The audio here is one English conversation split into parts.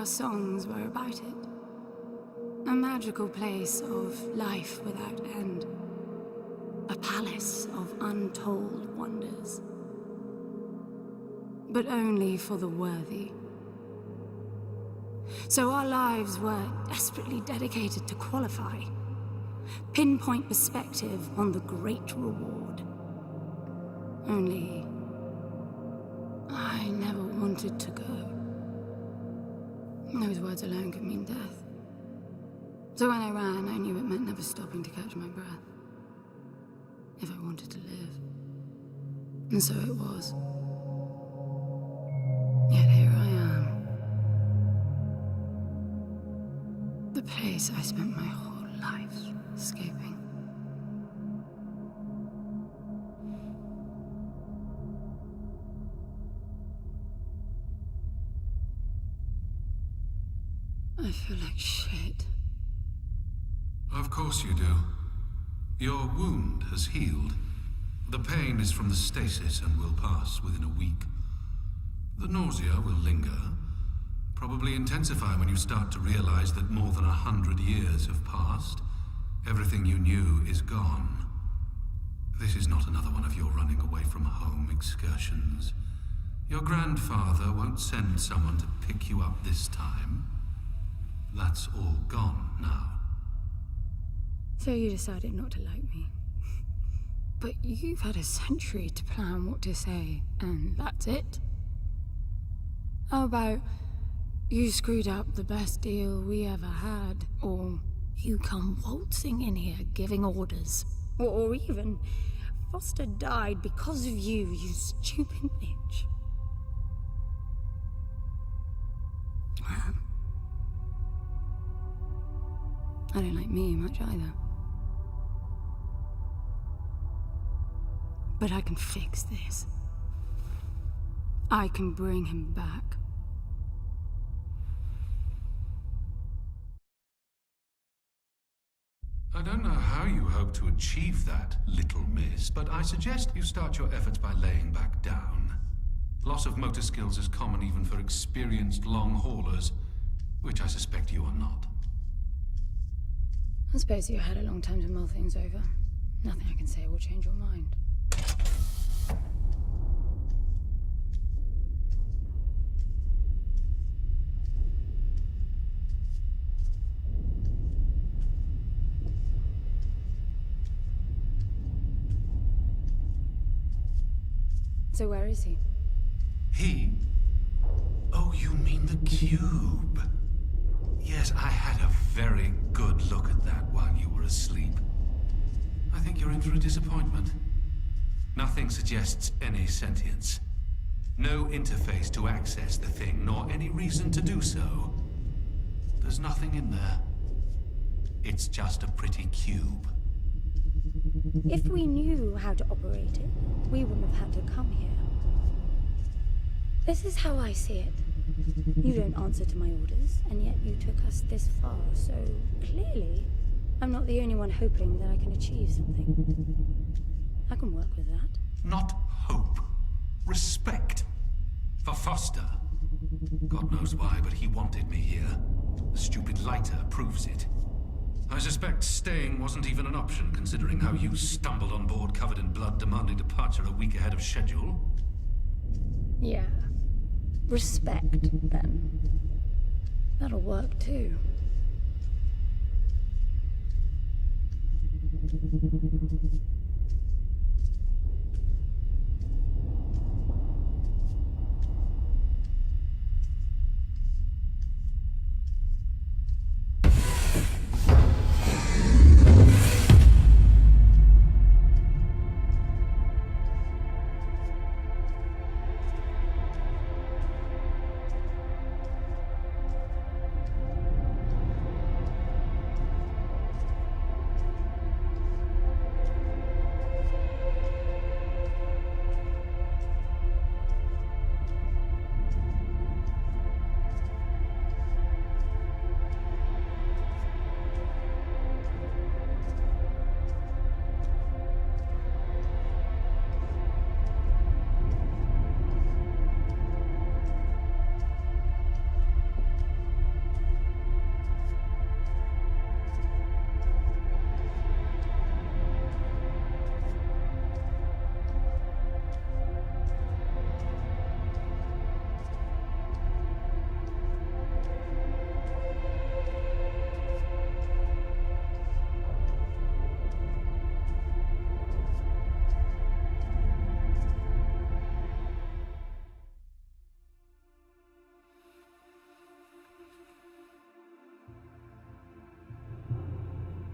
our songs were about it. A magical place of life without end. A palace of untold wonders. But only for the worthy. So our lives were desperately dedicated to qualify. Pinpoint perspective on the great reward. Only, I never wanted to go. Those words alone could mean death. So when I ran, I knew it meant never stopping to catch my breath. If I wanted to live. And so it was. Yet here I am. The place I spent my whole life escaping. I feel like shit. Of course you do. Your wound has healed. The pain is from the stasis and will pass within a week. The nausea will linger, probably intensify when you start to realize that more than 100 years have passed. Everything you knew is gone. This is not another one of your running away from home excursions. Your grandfather won't send someone to pick you up this time. That's all gone now. So you decided not to like me. But you've had a century to plan what to say, and that's it? How about you screwed up the best deal we ever had, or you come waltzing in here giving orders, or even Foster died because of you, you stupid bitch. I don't like me much either. But I can fix this. I can bring him back. I don't know how you hope to achieve that, little miss, but I suggest you start your efforts by laying back down. Loss of motor skills is common even for experienced long haulers, which I suspect you are not. I suppose you had a long time to mull things over. Nothing I can say will change your mind. So where is he? He? Oh, you mean the cube. Yes, I had a very good look at that while you were asleep. I think you're in for a disappointment. Nothing suggests any sentience. No interface to access the thing, nor any reason to do so. There's nothing in there. It's just a pretty cube. If we knew how to operate it, we wouldn't have had to come here. This is how I see it. You don't answer to my orders, and yet you took us this far, so clearly I'm not the only one hoping that I can achieve something. I can work with that. Not hope. Respect. For Foster. God knows why, but he wanted me here. The stupid lighter proves it. I suspect staying wasn't even an option, considering how you stumbled on board covered in blood, demanding departure a week ahead of schedule. Yeah. Respect, then. That'll work, too.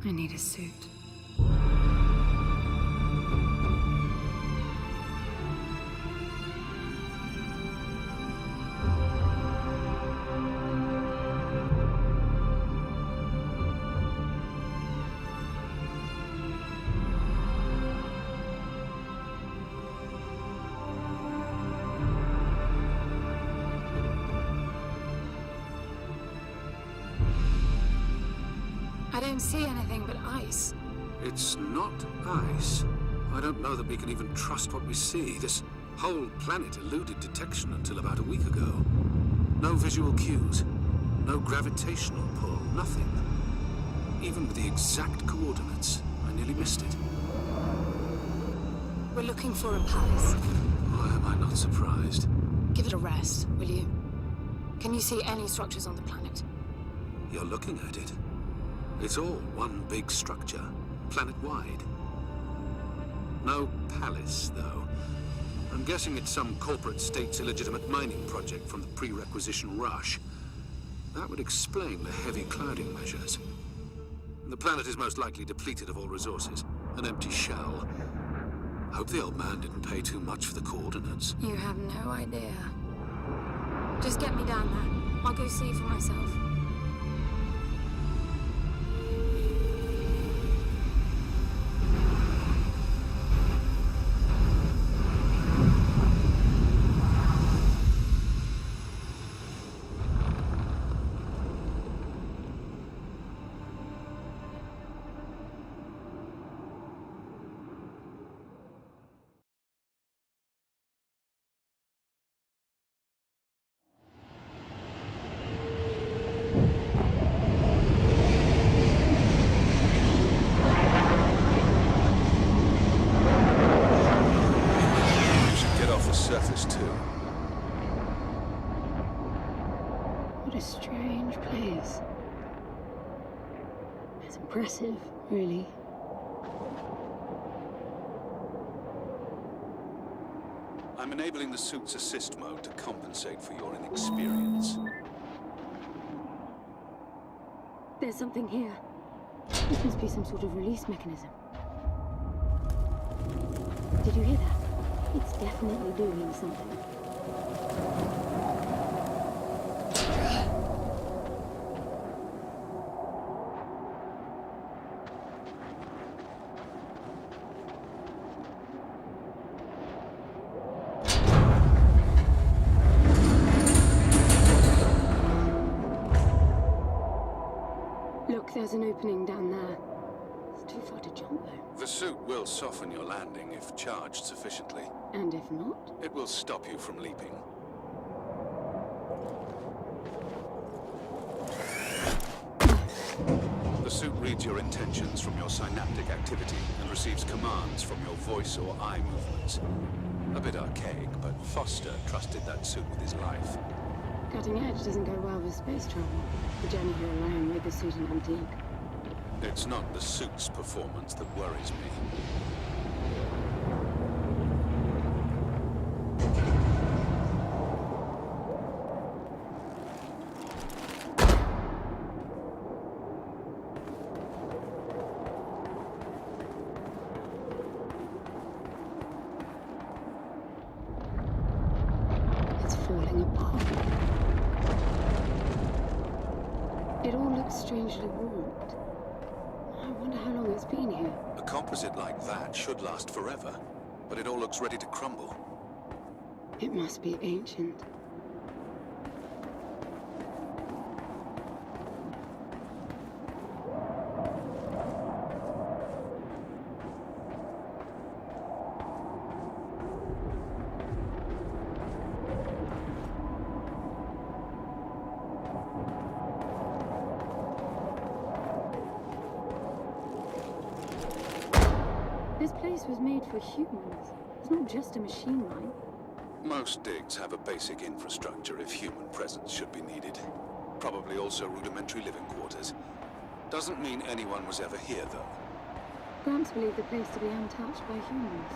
I need a suit. I don't see anything but ice. It's not ice. I don't know that we can even trust what we see. This whole planet eluded detection until about a week ago. No visual cues, no gravitational pull, nothing. Even with the exact coordinates, I nearly missed it. We're looking for a palace. Why am I not surprised? Give it a rest, will you? Can you see any structures on the planet? You're looking at it. It's all one big structure, planet-wide. No palace, though. I'm guessing it's some corporate state's illegitimate mining project from the pre-requisition rush. That would explain the heavy clouding measures. The planet is most likely depleted of all resources. An empty shell. Hope the old man didn't pay too much for the coordinates. You have no idea. Just get me down there. I'll go see for myself. Surface too. What a strange place. It's impressive, really. I'm enabling the suit's assist mode to compensate for your inexperience. There's something here. This must be some sort of release mechanism. Did you hear that? It's definitely doing something. Look, there's an opening down there. It's too far to jump, though. The suit will soften your landing if charged sufficiently. And if not? It will stop you from leaping. The suit reads your intentions from your synaptic activity and receives commands from your voice or eye movements. A bit archaic, but Foster trusted that suit with his life. Cutting edge doesn't go well with space travel. The journey here alone made the suit an antique. It's not the suit's performance that worries me. It's falling apart. It all looks strangely warped. I wonder how long it's been here. A composite like that should last forever, but it all looks ready to crumble. It must be ancient. This place was made for humans. It's not just a machine line. Most digs have a basic infrastructure if human presence should be needed. Probably also rudimentary living quarters. Doesn't mean anyone was ever here, though. Gramps believed the place to be untouched by humans.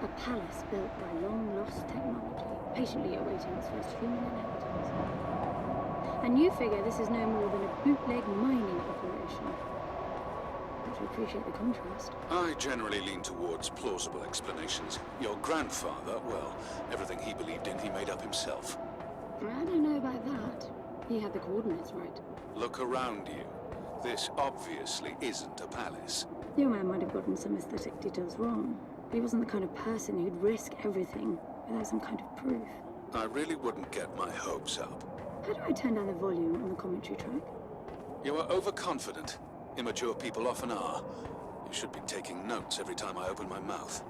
A palace built by long-lost technology, patiently awaiting its first human inhabitants. And you figure this is no more than a bootleg mining operation. to appreciate the contrast. I generally lean towards plausible explanations. Your grandfather, well, everything he believed in, he made up himself. I don't know about that. He had the coordinates right. Look around you. This obviously isn't a palace. Your man might have gotten some aesthetic details wrong. But he wasn't the kind of person who'd risk everything without some kind of proof. I really wouldn't get my hopes up. How do I turn down the volume on the commentary track? You are overconfident. Immature people often are. You should be taking notes every time I open my mouth.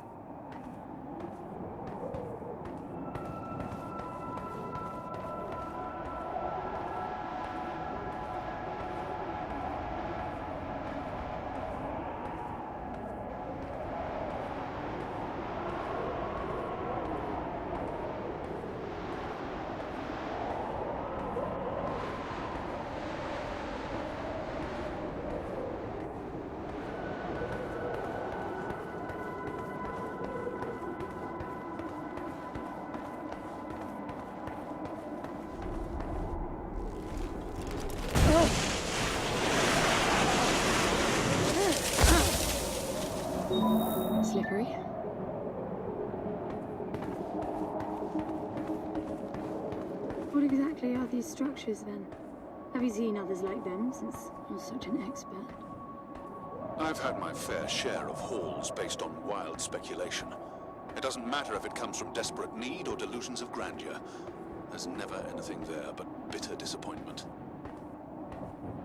Slippery. What exactly are these structures then? Have you seen others like them since you're such an expert? I've had my fair share of halls based on wild speculation. It doesn't matter if it comes from desperate need or delusions of grandeur. There's never anything there but bitter disappointment.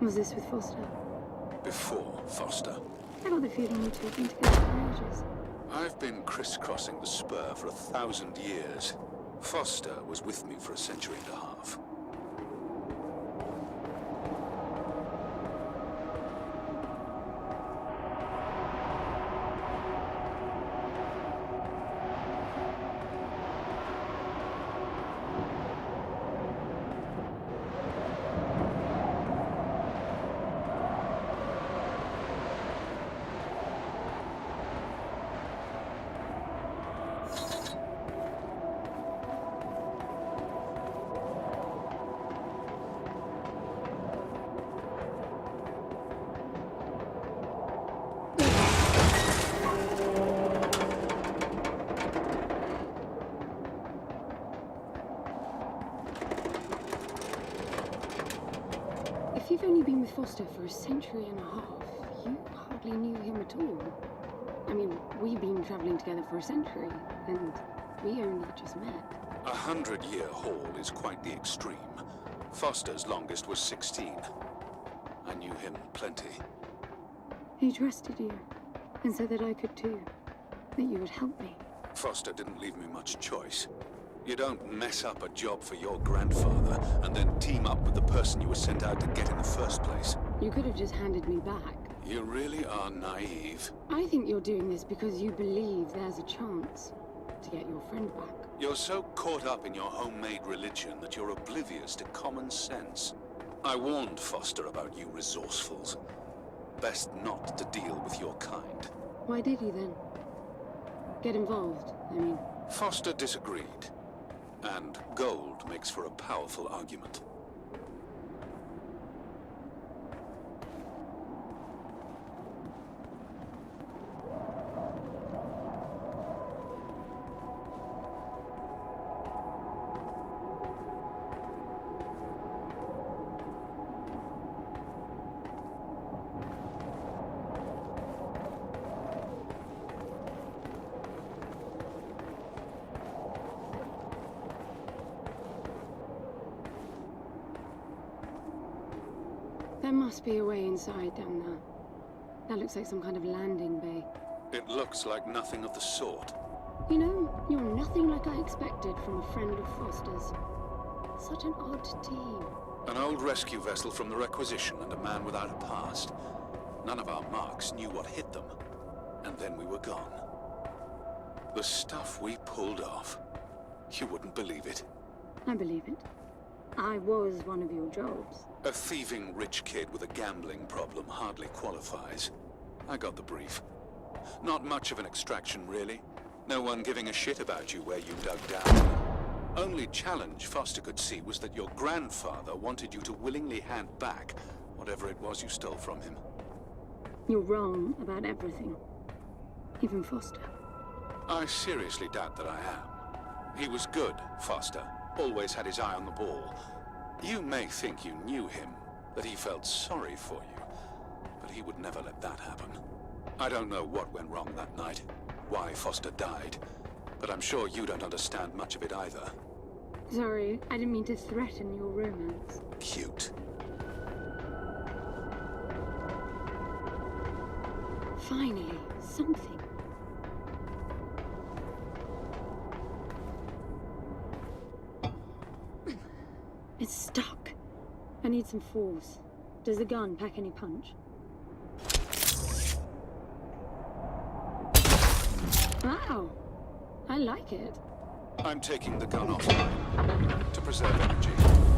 Was this with Foster? Before Foster. I got the feeling you two have been together for ages. I've been crisscrossing the spur for 1,000 years. Foster was with me for a century and a half. If you've only been with Foster for a century and a half, you hardly knew him at all. I mean, we've been traveling together for a century, and we only just met. 100-year haul is quite the extreme. Foster's longest was 16. I knew him plenty. He trusted you, and said that I could too. That you would help me. Foster didn't leave me much choice. You don't mess up a job for your grandfather and then team up with the person you were sent out to get in the first place. You could have just handed me back. You really are naive. I think you're doing this because you believe there's a chance to get your friend back. You're so caught up in your homemade religion that you're oblivious to common sense. I warned Foster about you resourcefuls. Best not to deal with your kind. Why did he then? Get involved, I mean. Foster disagreed. And gold makes for a powerful argument. There must be a way inside down there. That looks like some kind of landing bay. It looks like nothing of the sort. You know, you're nothing like I expected from a friend of Foster's. Such an odd team. An old rescue vessel from the Requisition and a man without a past. None of our marks knew what hit them. And then we were gone. The stuff we pulled off. You wouldn't believe it. I believe it. I was one of your jobs. A thieving rich kid with a gambling problem hardly qualifies. I got the brief. Not much of an extraction, really. No one giving a shit about you where you dug down. Only challenge Foster could see was that your grandfather wanted you to willingly hand back whatever it was you stole from him. You're wrong about everything. Even Foster. I seriously doubt that I am. He was good, Foster. Always had his eye on the ball. You may think you knew him, that he felt sorry for you, but he would never let that happen. I don't know what went wrong that night, why Foster died, but I'm sure you don't understand much of it either. Sorry, I didn't mean to threaten your romance. Cute. Finally, something. It's stuck. I need some force. Does the gun pack any punch? Wow! I like it. I'm taking the gun offline to preserve energy.